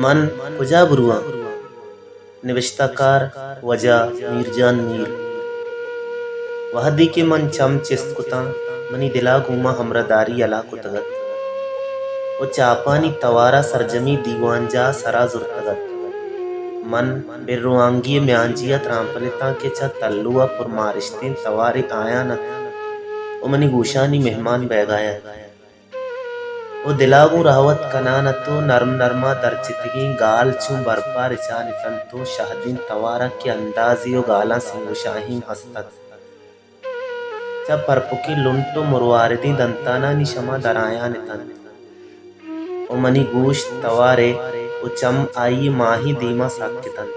मन कुजा बुरुआ निविष्टाकार वजह मीरजान मीर वहदी के मन चम चिस्तकुता मनी दिला घूमा हमरदारी अला कुतगत ओ चापानी तवारा सरजमी दीवानजा सरा जुर्तगत मन बिर्रुआंगी म्यांजिया त्रांपलिता के चा तल्लुआ पुरमारिश्तीन तवारे आया न ओ मनी गुशानी मेहमान बैगाया ओ दिलागू रावत कनान तो नर्म नरमा दरचितगी गाल चूं बरपा रिचा नितन तो शाहदीन तवारा के अंदाजियो गाला सिंगुशाही हस्तत जब परपुकी लुंटो मुरवारिदी दंताना निशमा दराया नितन ओ मनी गूश तवारे ओ चम आई माही दीमा साक्यतन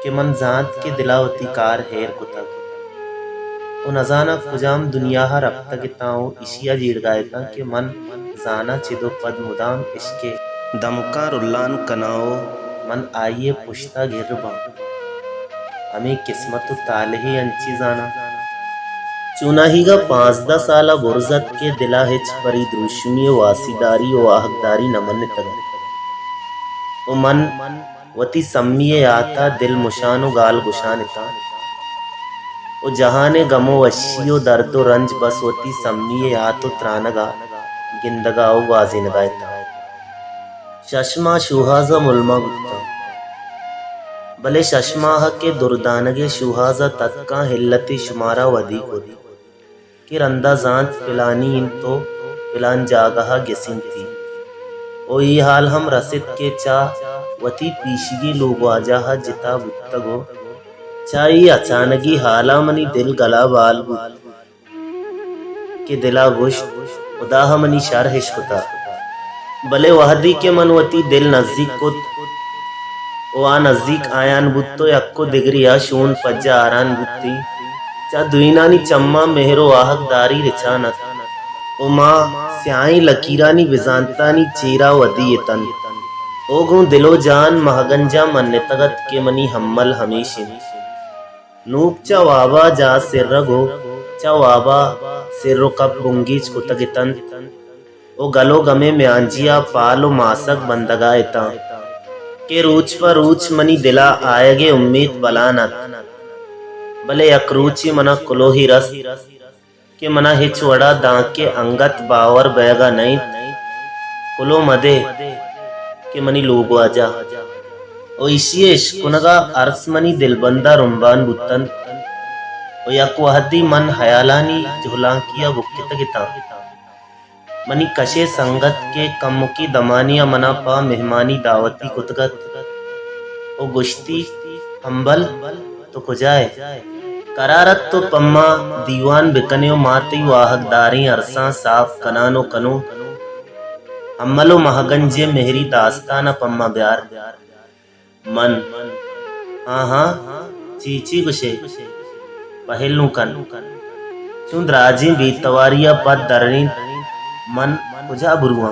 के मन जात के दिलावती कार हेर कुतक ओ नजाना कुजाम दुनिया रफ्तगिताओ इशिया जीड़गायता के मन जाना चिदो पद मुदाम इश्के दमका रुल्लान कनाओ मन आइए पुश्ता गिरबा हमें किस्मत ताले ही अंची जाना चुनाहीगा 5-10 साला बुरजत के दिला हिच परी द्रुशमी वासीदारी ओ आहकदारी नमन तग ओ मन वती सम्मिये आता दिल मुशानो गाल गुशानिता ओ जहाने गमो वशियो दर्दो रंज बस होती सम्मिये आतो त्रानगा गिंदगाओ वाजिन गायता शशमा शुहाजा मुल्मा गुत्ता भले शशमाह के दुर्दानगे शुहाजा तत्का हिल्लती शुमारा वदी को कि रंदा जांत पिलानी इन तो पिलान जागहा गिसिन थी ओ ये हाल हम रसिद के चा वती पीशगी लोग आजा जिता बुत्तगो चाई अचानगी हाला मनी दिल गला बाल के दिला गुश्त उदाह मनी शर हिश्कुता भले वहदी के मनवती दिल नजदीक को वा नजदीक आयान बुत्तो यक्को दिगरिया शून पज्जा आरान बुत्ती चा दुईनानी चम्मा मेहरो आहकदारी रिचानत उमा स्याई लकीरानी विजांतानी चेरा वदी तन ओगों दिलो जान महगंजा मन तगत के मनी हम्मल हमेशा नूप चा वाबा जा सिर्रगो चा वाबा सिर्रो कप बुंगीच कुतगितन ओ गलो गमे म्यांजिया पालो मासक बंदगायता के रूच पर रूच मनी दिला आयगे उम्मीद बलानत भले यकरूची मना कुलोही रस के मना हिच वड़ा दांके अंगत बावर बैगा नहीं कुलो मदे के मनी लोगो आजा ओ इशियेश कुनगा अरसमनी दिलबंदा रुम्बान बुत्तन ओ यकवहदी मन हयालानी झुलांकिया बुक्कित गिता मनी कशे संगत के कमुकी दमानिया मना पा मेहमानी दावती कुतगत ओ गुश्ती हम्बल तो कुजाए करारत तो पम्मा दीवान बिकन्यो माती वाहकदारी अरसा साफ कनानो कनो हम्मलो महगंजे मेहरी दास्ताना पम्मा ब्यार मन हाँ चीची गुशे पहलू कन चुंद राजी बीतवारिया पद दरनी मन कुजा बुरुआ